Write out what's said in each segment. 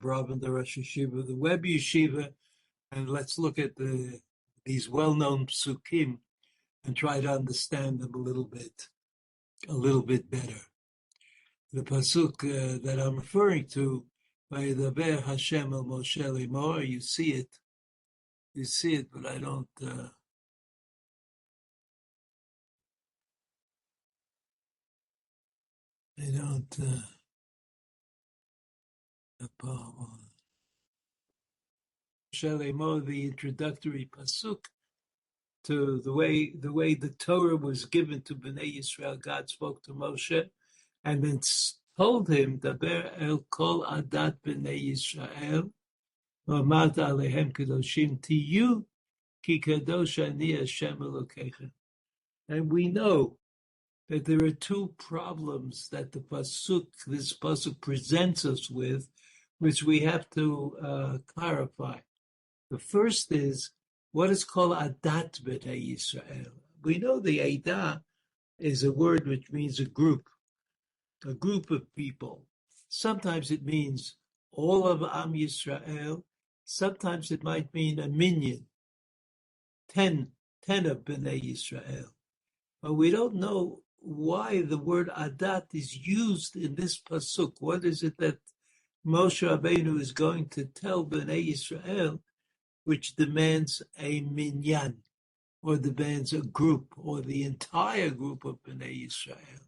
Brovender Parsha Shiur, the WebYeshiva, and let's look at these well-known psukim and try to understand them a little bit better. The pasuk that I'm referring to, Vayidaber Hashem el Moshe lemor, you see it, but I don't. The introductory pasuk to the way the Torah was given to Bnei Yisrael. God spoke to Moshe and then told him, Daber el kol adat Bnei Yisrael, v'amart alehem kadoshim tiyu, ki kadosh ani Hashem Elokeichem. And we know that there are two problems that this pasuk presents us with, which we have to clarify. The first is what is called adat b'nei Yisrael. We know the Adah is a word which means a group of people. Sometimes it means all of Am Yisrael. Sometimes it might mean a minyan, 10 of Bnei Yisrael. But we don't know why the word adat is used in this pasuk. What is it that Moshe Rabbeinu is going to tell Bnei Yisrael, which demands a minyan, or demands a group, or the entire group of Bnei Yisrael?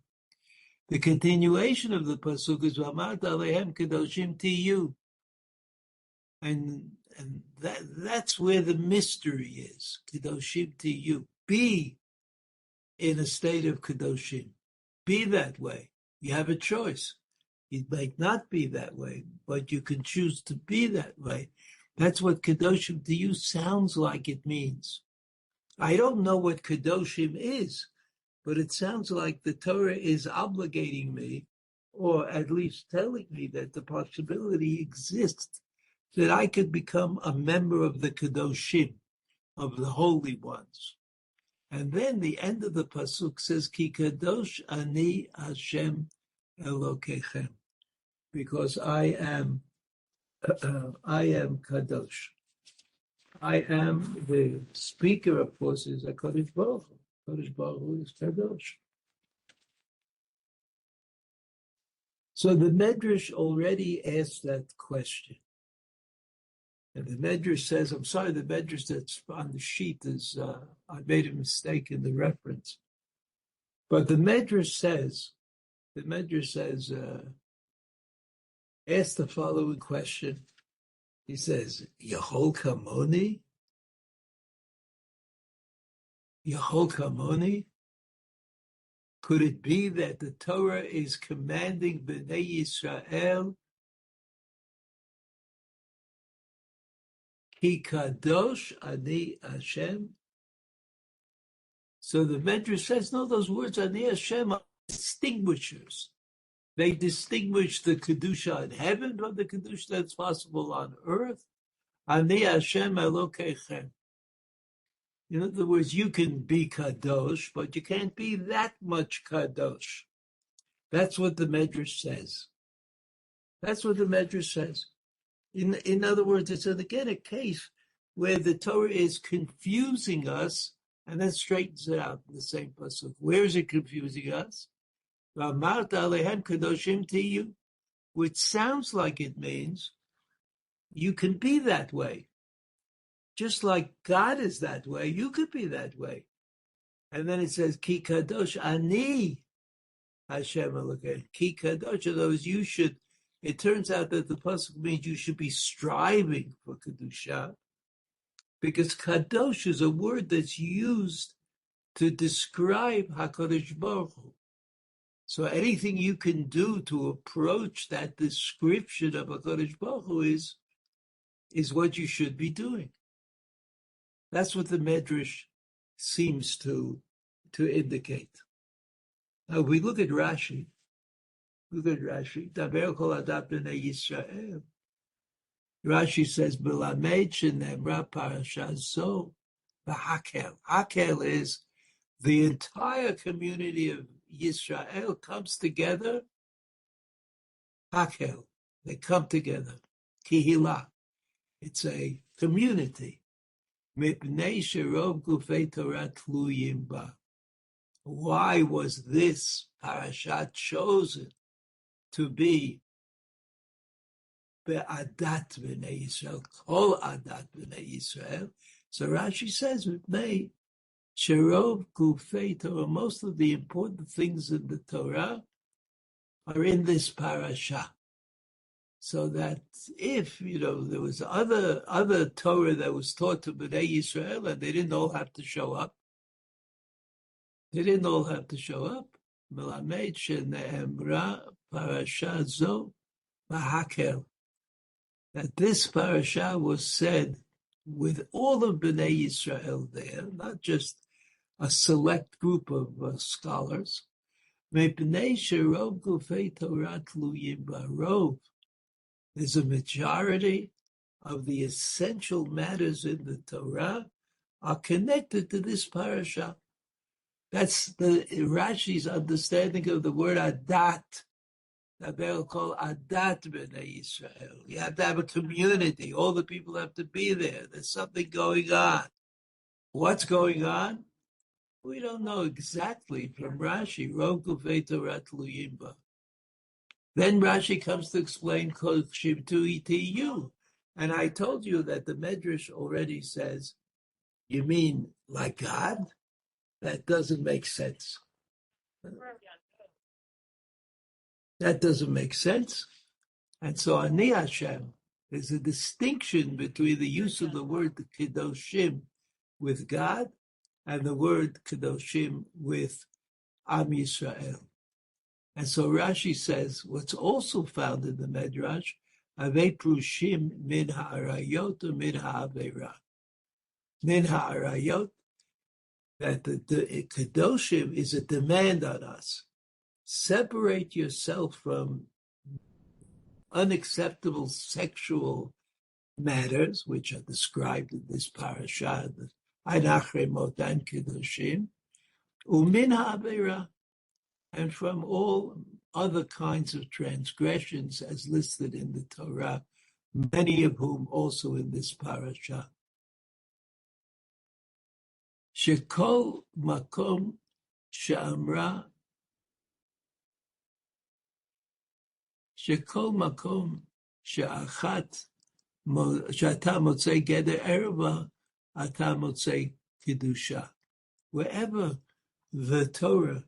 The continuation of the pasuk is V'amart alehem kadoshim tiyu, and that's where the mystery is. Kadoshim tiyu, be in a state of kadoshim, be that way. You have a choice. It might not be that way, but you can choose to be that way. That's what kadoshim tiyu sounds like it means. I don't know what kadoshim is, but it sounds like the Torah is obligating me, or at least telling me that the possibility exists that I could become a member of the kadoshim, of the holy ones. And then the end of the pasuk says, Ki kadosh ani Hashem Elokeichem, because I am kadosh. I am the speaker, of course, is a Kodesh Baruch Hu. Kodesh Baruch Hu is kadosh. So the Medrash already asked that question. And the Medrash says, I'm sorry, the Medrash that's on the sheet is, I made a mistake in the reference. But the Medrash says, ask the following question. He says, Yahol Kamoni? Yahol Kamoni? Could it be that the Torah is commanding Bnei Yisrael Ki kadosh ani Hashem? So the Medrash says, no, those words ani Hashem are distinguishers. They distinguish the Kedusha in heaven from the Kedusha that's possible on earth. Ani Hashem Elokeichem. In other words, you can be kadosh, but you can't be that much kadosh. That's what the Medrash says. That's what the Medrash says. In other words, it's again a case where the Torah is confusing us and then straightens it out in the same pasuk. Where is it confusing us? V'amart alehem kadoshim tiyu, which sounds like it means you can be that way. Just like God is that way, you could be that way. And then it says, Ki kadosh ani Hashem Elokeichem. Ki kadosh, in other words, you should. It turns out that the pasuk means you should be striving for kedusha, because kadosh is a word that's used to describe HaKadosh Baruch Hu. So anything you can do to approach that description of HaKadosh Baruch Hu is what you should be doing. That's what the Medrash seems to indicate. Now, if we look at Rashi, Daber kol adat b'nei Yisrael. Rashi says, B'lamed shenemra parashat zo v'hakel. Hakel is the entire community of Yisrael comes together. Hakel, they come together. kihila. It's a community. Mipnei sherov gufei Torah tluyim ba. Why was this parashat chosen to be be'adat b'nei Yisrael, kol adat b'nei Yisrael? So Rashi says, Mipnei sherov gufei Torah, most of the important things in the Torah are in this parasha. So that if, there was other Torah that was taught to Bnei Yisrael and they didn't all have to show up. Melamed shene'emra parasha zo b'hakel. That this parasha was said with all of Bnei Yisrael there, not just a select group of scholars. Mepnei sherov gufei Torah tluyim barov. There's a majority of the essential matters in the Torah are connected to this parasha. That's the Rashi's understanding of the word adat. That they'll call adat b'nei Yisrael. You have to have a community. All the people have to be there. There's something going on. What's going on? We don't know exactly from Rashi. Rov gufei Torah tluyim ba. Then Rashi comes to explain Tihyu. And I told you that the Medrash already says, you mean like God? That doesn't make sense. That doesn't make sense. And so Ani Hashem, there's a distinction between the use of the word Kedoshim with God and the word Kedoshim with Am Yisrael. And so Rashi says, what's also found in the Medrash, Avei Prushim min ha'arayot or min ha'avera. Min ha'arayot, that the Kedoshim is a demand on us. Separate yourself from unacceptable sexual matters, which are described in this parasha, Achrei motan Kedoshim, umin ha'avera, and from all other kinds of transgressions as listed in the Torah, many of whom also in this parasha. Shekol makom she'amra, shekol makom she'achat she'ata motzei geder erva, ata motzei kedusha. Wherever the Torah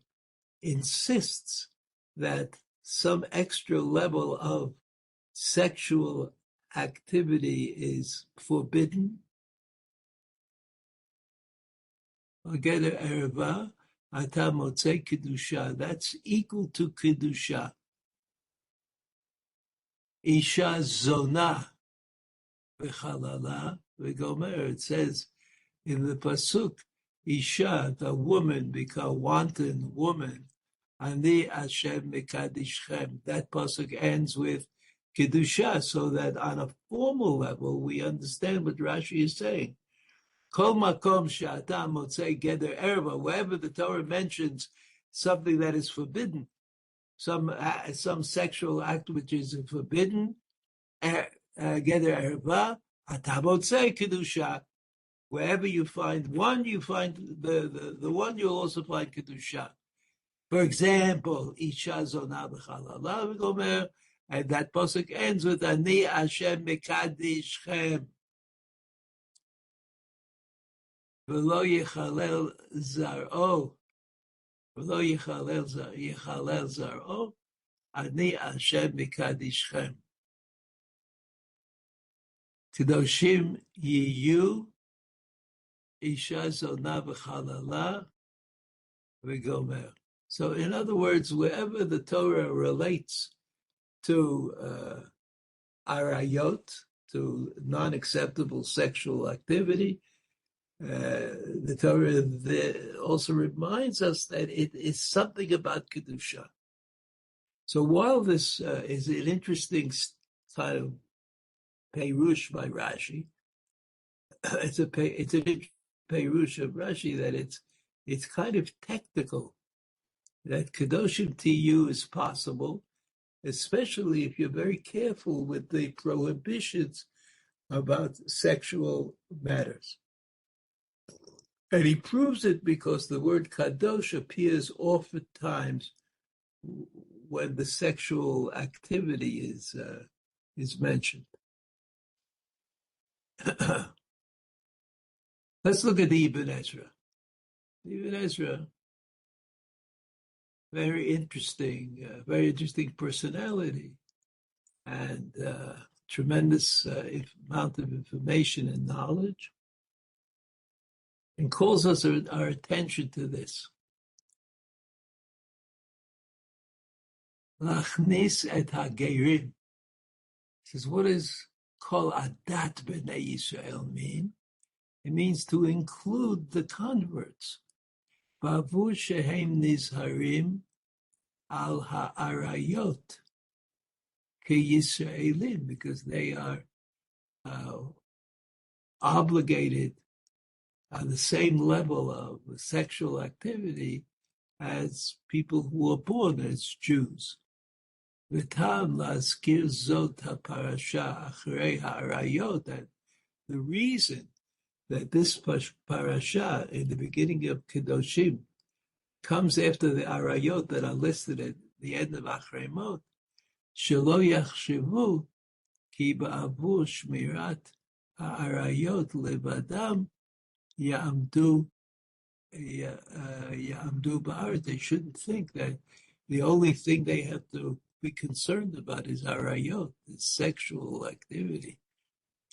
insists that some extra level of sexual activity is forbidden, Geder erva, ata motzei kedusha, that's equal to kedusha. Isha zona v'chalala v'gomer, it says in the pasuk, Isha, the woman, become wanton woman. Ani Hashem mekadishchem. That pasuk ends with kedusha, so that on a formal level we understand what Rashi is saying. Kol makom she'ata motzei geder erva. Wherever the Torah mentions something that is forbidden, some sexual act which is forbidden, geder erva, ata motzei kedusha. Wherever you find one, you find the one, you'll also find kedusha. For example, Isha zona b'chalala v'gomer, and that pasuk ends with Ani Hashem mekadishchem v'lo yichalel zar'o Ani Hashem mekadishchem. Kedoshim yiyu Isha zona b'chalala v'gomer. So in other words, wherever the Torah relates to arayot, to non-acceptable sexual activity, the Torah also reminds us that it is something about Kedusha. So while this is an interesting kind of Perush by Rashi, it's an Perush of Rashi that it's kind of technical, that Kedoshim Tihyu is possible, especially if you're very careful with the prohibitions about sexual matters. And he proves it because the word kadosh appears oftentimes when the sexual activity is mentioned. Let's look at the Ibn Ezra. The Ibn Ezra, very interesting personality, and tremendous amount of information and knowledge, and calls us our attention to this. Lachnis et hagerim. Says, what does kol adat b'nei Yisrael mean? It means to include the converts. Bavur shehem nizharim al ha'arayot ke-Yisraelim, because they are obligated on the same level of sexual activity as people who are born as Jews. V'tam laskir zot ha-parasha achrei ha'arayot, and the reason that this parasha in the beginning of Kedoshim comes after the arayot that are listed at the end of Achrei Mot, shelo yachshavu ki ba'avur shmirat ha'arayot levadam ya'amdu ba'aretz. They shouldn't think that the only thing they have to be concerned about is arayot, is sexual activity.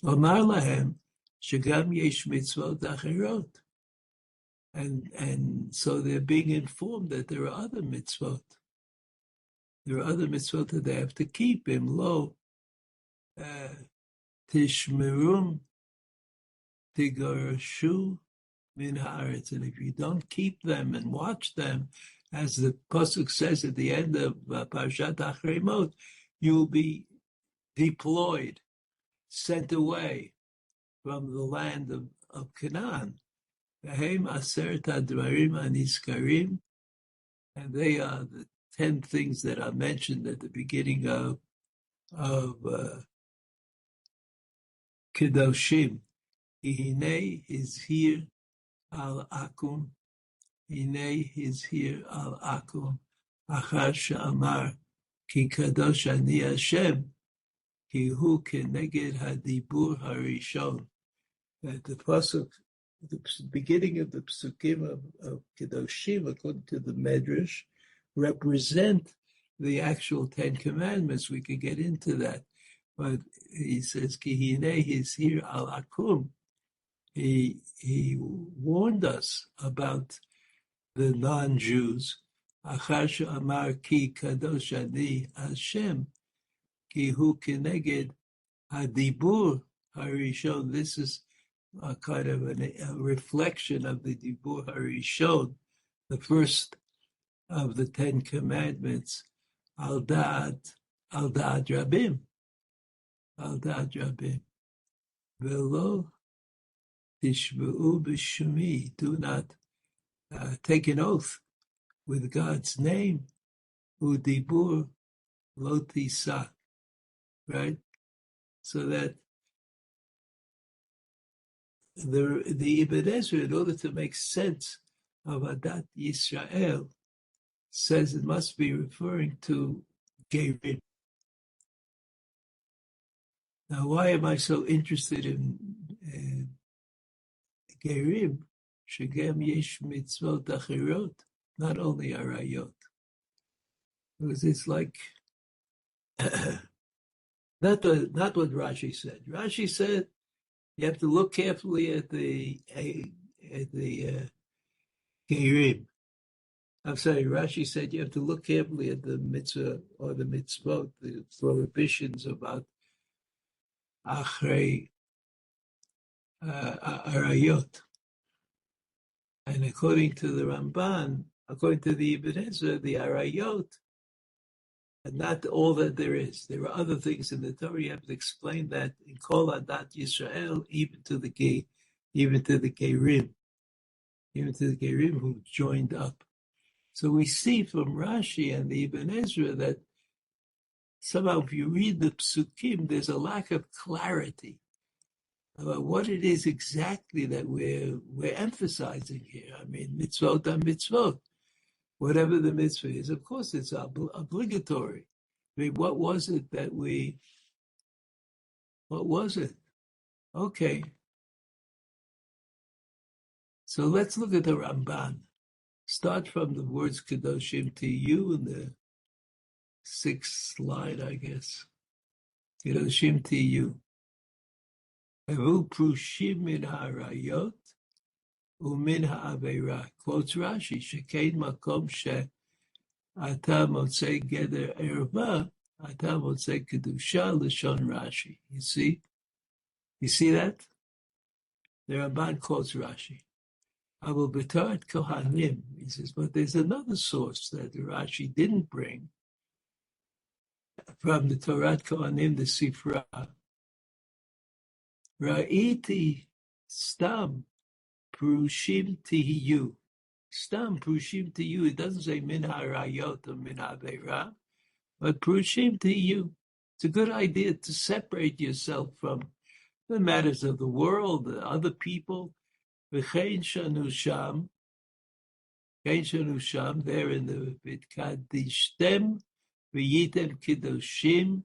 Omar lahem shegam yesh mitzvot acherot. And so they're being informed that there are other mitzvot. There are other mitzvot that they have to keep. Im lo tishmerum tigarashu min haaretz. And if you don't keep them and watch them, as the pasuk says at the end of parshat Achrei Mot, you'll be deployed, sent away from the land of Canaan. And they are the 10 things that are mentioned at the beginning of Kedoshim. Hine is here al akum. Hine is here al akum. Achar she'amar ki kadosh ani Hashem ki hu keneged hadibur harishon. That the pasuk, the beginning of the psukim of Kedoshim, according to the Medrash, represent the actual 10 commandments. We could get into that. But he says, Ki hine, he's here al akum. He warned us about the non-Jews. Achar she'amar ki kadosh ani Hashem, ki hu keneged hadibur harishon. This is a kind of a reflection of the Dibur Harishon, the first of the 10 commandments, al da'at rabim, velo tishba'u b'shumi, do not take an oath with God's name, u'dibur lo tisa, right? So that the Ibn Ezra, in order to make sense of Adat Yisrael, says it must be referring to Gerim. Now, why am I so interested in Gerim? Shegem yesh mitzvot acherot, not only arayot. Because it's like, not what Rashi said. Rashi said, you have to look carefully at the Gerim. I'm sorry, Rashi said you have to look carefully at the mitzvah or the mitzvot, the prohibitions about Achrei Arayot. And according to the Ramban, according to the Ibn Ezra, the Arayot are not all that there is. There are other things in the Torah. You have to explain that in Kol Adat Yisrael, even to the Gerim, even to the Gerim who joined up. So we see from Rashi and the Ibn Ezra that somehow if you read the psukim, there's a lack of clarity about what it is exactly that we're emphasizing here. I mean, mitzvot are mitzvot. Whatever the mitzvah is, of course, it's obligatory. I mean, what was it? Okay. So let's look at the Ramban. Start from the words Kedoshim Tiyu in the 6th line, I guess. Kedoshim Tiyu. Evu prushim min ha'arayot u'min ha'aveira. Quotes Rashi, Shekein makom she'ata motzei geder erva, ata motzei kedusha l'shon Rashi. You see? You see that? The Ramban quotes Rashi. Aval b'Torah Kohanim, he says, but there's another source that Rashi didn't bring from the Torah Kohanim, the Sifra. Ra'iti stam prushim tihiyu. Stam prushim tihiyu. It doesn't say min ha'arayot or min ha'aveira, but prushim tihiyu. It's a good idea to separate yourself from the matters of the world, the other people. V'chein shanu sham, there in the V'tkadishtem v'yitem kiddushim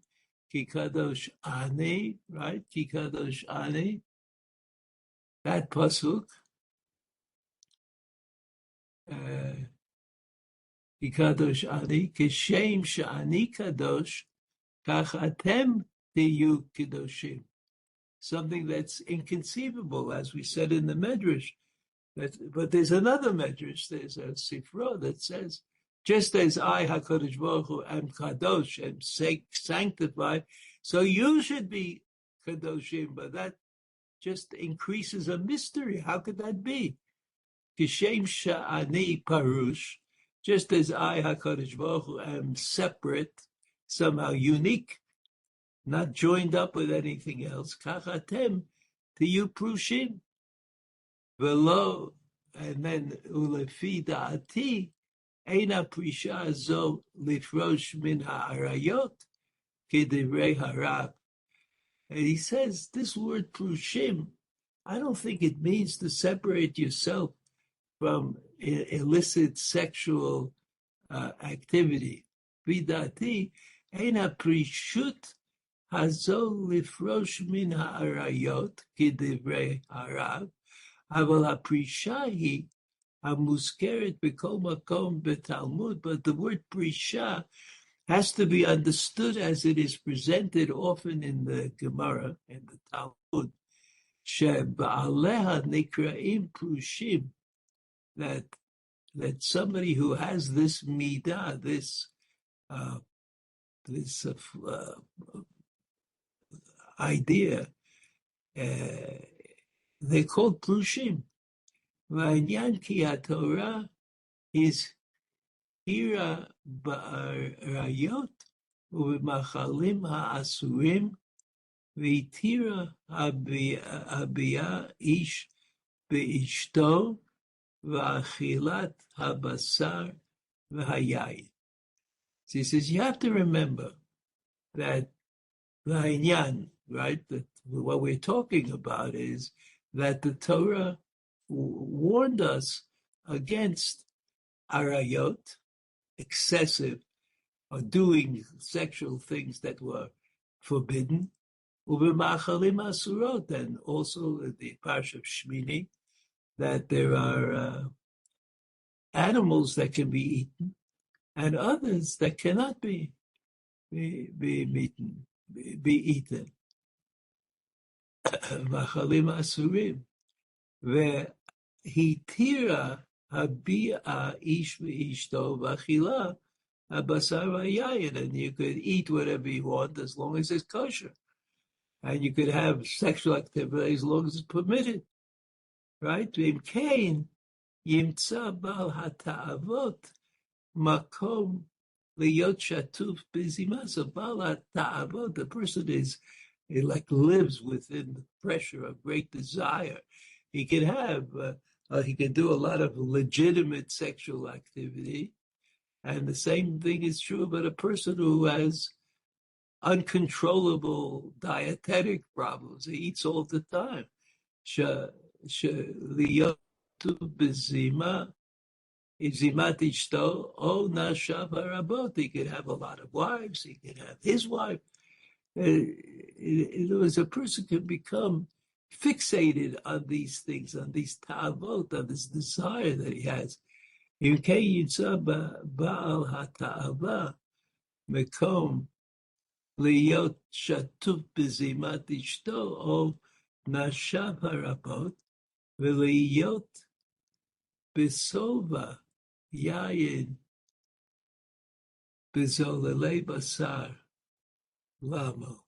ki kadosh ani, right? Ki kadosh ani. That pasuk, ki kadosh ani, kishem shani kadosh, kach atem tiyu kiddushim. Something that's inconceivable, as we said in the Medrash. But there's another Medrash, there's a Sifra that says, just as I, HaKadosh Baruch Hu, am Kadosh, am sanctified, so you should be Kadoshim, but that just increases a mystery. How could that be? Kishem Sha'ani Parush, just as I, HaKadosh Baruch Hu, am separate, somehow unique, not joined up with anything else. Kachatem tiyu prushim velo, and then ulefi da'ati eina prisha zo lifrosh min ha'arayot kedivrei harav. And he says this word prushim, I don't think it means to separate yourself from illicit sexual activity. Vidati eina prishut Hazol lifrosh min ha'arayot k'divrei harav, aval ha'prisha hi ha'muskeret b'kol makom b'Talmud. But the word prisha has to be understood as it is presented often in the Gemara, in the Talmud, she'ba'aleha nikra'im prushim, that somebody who has this midah, this idea, they're called prushim. V'anyan ki haTorah is hira ba'arayot u'b'machalim ha'asurim v'itira habia ish be'ishto v'achilat habasar v'hayayin. So he says, you have to remember that v'anyan, right, that what we're talking about is that the Torah warned us against arayot, excessive, or doing sexual things that were forbidden, u'b'machalim asurot, and also the parshat Shmini, that there are animals that can be eaten, and others that cannot be eaten. Machalim asurim. Ve'hitira habia ish ve'ishto v'achila habasar v'yayin. And you could eat whatever you want as long as it's kosher. And you could have sexual activity as long as it's permitted. Right? V'im kain yimtza bal hata'avot makom liyot shatuf bizima. So bal hata'avot, the person it like lives within the pressure of great desire. He can have, he can do a lot of legitimate sexual activity. And the same thing is true about a person who has uncontrollable dietetic problems. He eats all the time. Liyotu bezima, zimat ishto, o nashav harabot. He could have a lot of wives. He could have his wife. In other words, a person can become fixated on these things, on these ta'avot, on this desire that he has. Im ke yitzah ba'al ha'ta'ava mekom liyot shatuf bezimat ishto o nashav harabot v'liyot besova yayin bezolelei basar lamo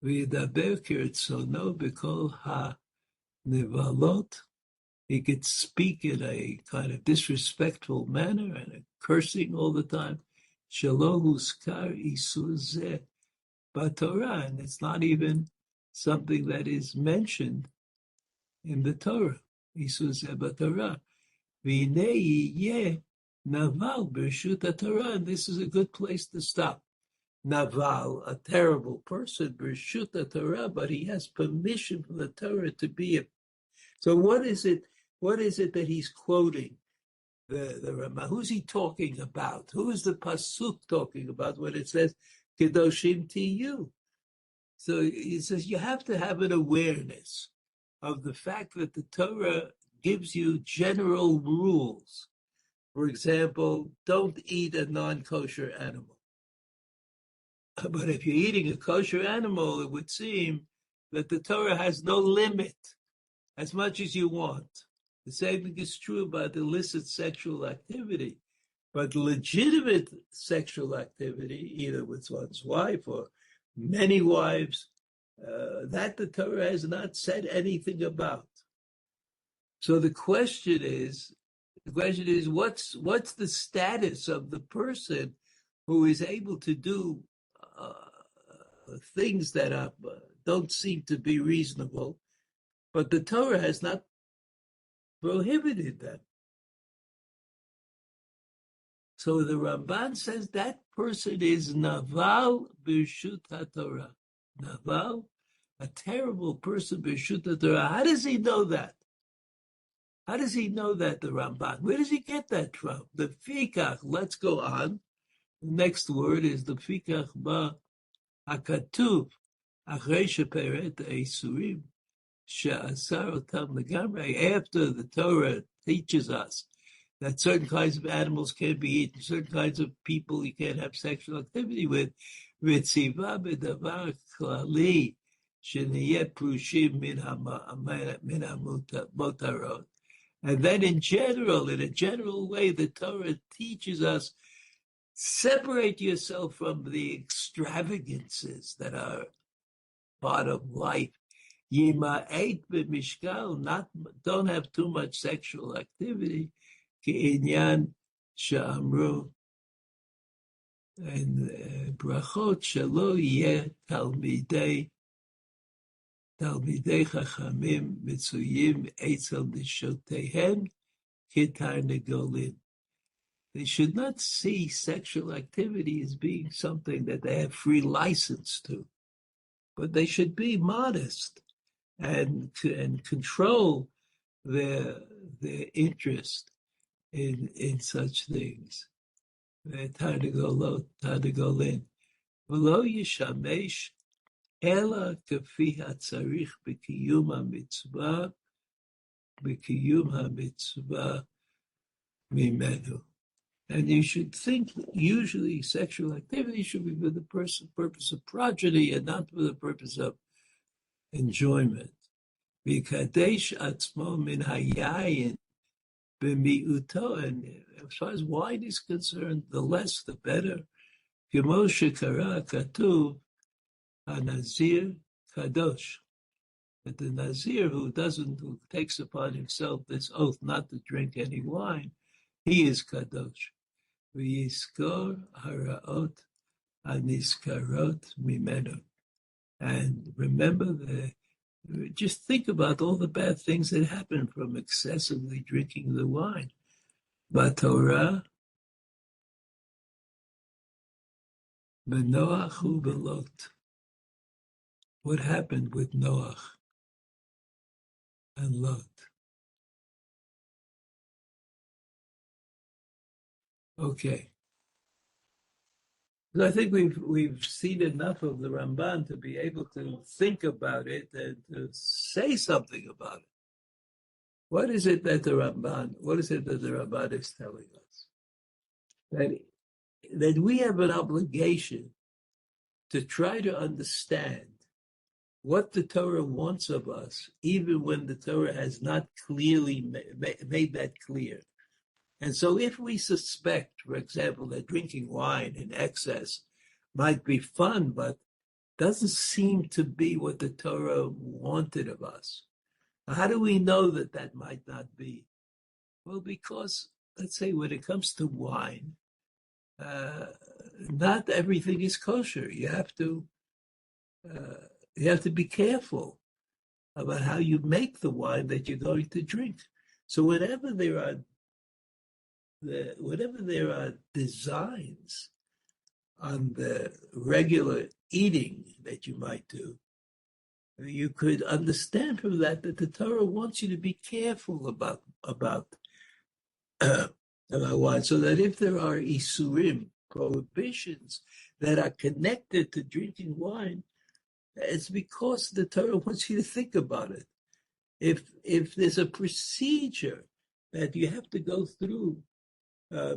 v'yidaber kirtzono b'kol ha'nevalot. He could speak in a kind of disrespectful manner and a cursing all the time. Shelo huskar isur zeh b'Torah, and it's not even something that is mentioned in the Torah. Isur zeh b'Torah. V'hinei yeh naval b'reshut haTorah, and this is a good place to stop. Naval, a terrible person, b'reshut haTorah, but he has permission from the Torah to be a. So what is it? What is it that he's quoting? The Rama. Who's he talking about? Who is the pasuk talking about when it says "Kedoshim Tihyu"? So he says you have to have an awareness of the fact that the Torah gives you general rules. For example, don't eat a non-kosher animal. But if you're eating a kosher animal, it would seem that the Torah has no limit, as much as you want. The same thing is true about illicit sexual activity. But legitimate sexual activity, either with one's wife or many wives, that the Torah has not said anything about. So the question is, what's the status of the person who is able to do things that don't seem to be reasonable, but the Torah has not prohibited them. So the Ramban says that person is Naval B'Reshut HaTorah. Naval, a terrible person B'Reshut HaTorah. How does he know that? How does he know that, the Ramban? Where does he get that from? The Fikach, let's go on. The next word is the Fikach Ba HaKatuv, Achre Sheperet Eisurim. After the Torah teaches us that certain kinds of animals can't be eaten, certain kinds of people you can't have sexual activity with, and then in a general way, the Torah teaches us, separate yourself from the extravagances that are part of life. Yima'et b'mishkal, don't have too much sexual activity. Ki'inyan sha'amru, and brachot shelo yeh talmidei chachamim mitzuyim etzel nishoteihem kitarnegolin. They should not see sexual activity as being something that they have free license to, but they should be modest and control their interest in such things. Tarnegolin. V'lo yishamesh ela kafi hatzarich b'kiyum hamitzvah mimenu. And you should think usually sexual activity should be for the purpose of progeny and not for the purpose of enjoyment. V'kadesh atzmo min hayayin b'mi'uto, and as far as wine is concerned, the less the better. K'mo shekara katuv hanazir kadosh. But the Nazir who takes upon himself this oath not to drink any wine, he is kadosh. V'yiskor haraot haniskarot mimenu. And remember, just think about all the bad things that happen from excessively drinking the wine. But Torah, B'Noach u'Belot. What happened with Noach and Lot? Okay. So I think we've seen enough of the Ramban to be able to think about it and to say something about it. What is it that the Ramban is telling us? That we have an obligation to try to understand what the Torah wants of us, even when the Torah has not clearly made that clear. And so if we suspect, for example, that drinking wine in excess might be fun, but doesn't seem to be what the Torah wanted of us, how do we know that that might not be? Well, because, let's say, when it comes to wine, not everything is kosher. You have to be careful about how you make the wine that you're going to drink. So whenever there are designs on the regular eating that you might do, you could understand from that the Torah wants you to be careful about wine, so that if there are isurim, prohibitions that are connected to drinking wine, it's because the Torah wants you to think about it. If there's a procedure that you have to go through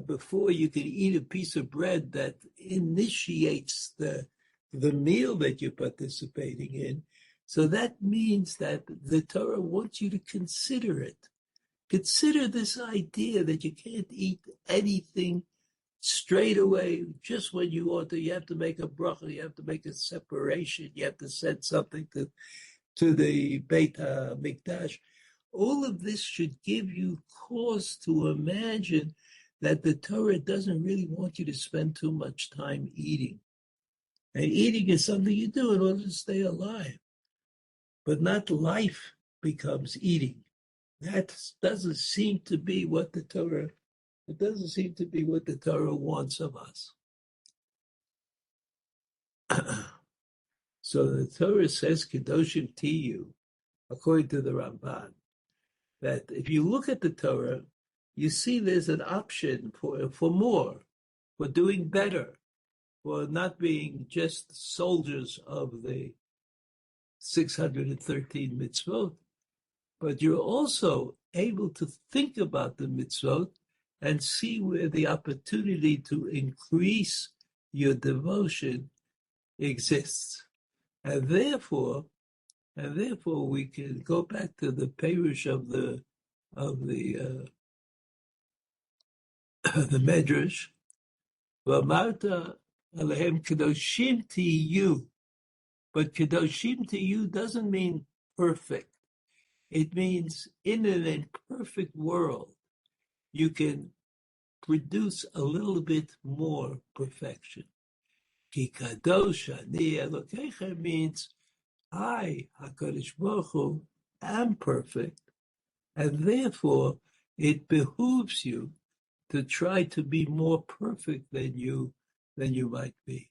before you can eat a piece of bread that initiates the meal that you're participating in, so that means that the Torah wants you to consider it. Consider this idea that you can't eat anything straight away, just when you ought to. You have to make a bracha, you have to make a separation, you have to send something to the Beit HaMikdash. All of this should give you cause to imagine that the Torah doesn't really want you to spend too much time eating. And eating is something you do in order to stay alive. But not life becomes eating. That doesn't seem to be what the Torah wants of us. So the Torah says, Kedoshim Tihyu, according to the Ramban, that if you look at the Torah, you see there's an option for more, for doing better, for not being just soldiers of the 613 mitzvot, but you're also able to think about the mitzvot and see where the opportunity to increase your devotion exists. And therefore we can go back to the perush of the the Medrash. V'amarta alehem kedoshim tiyu. But kedoshim tiyu doesn't mean perfect. It means in an imperfect world, you can produce a little bit more perfection. Ki kadosh ani Elokeichem means I, HaKadosh Baruch Hu, am perfect, and therefore it behooves you to try to be more perfect than you might be.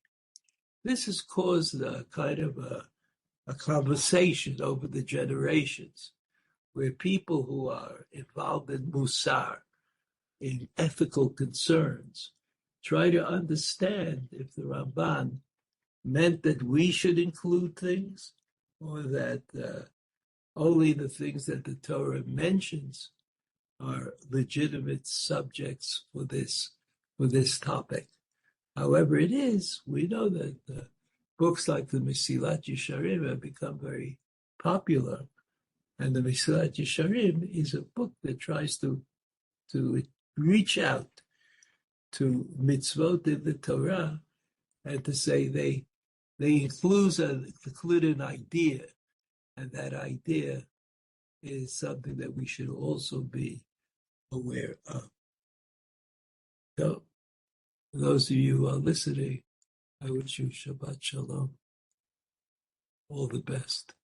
This has caused a kind of a conversation over the generations, where people who are involved in musar, in ethical concerns, try to understand if the Ramban meant that we should include things, or that only the things that the Torah mentions are legitimate subjects for this topic. However it is, we know that books like the Mesilat Yesharim have become very popular, and the Mesilat Yesharim is a book that tries to reach out to mitzvot in the Torah and to say they include an idea, and that idea is something that we should also be aware of. So, for those of you who are listening, I wish you Shabbat Shalom. All the best.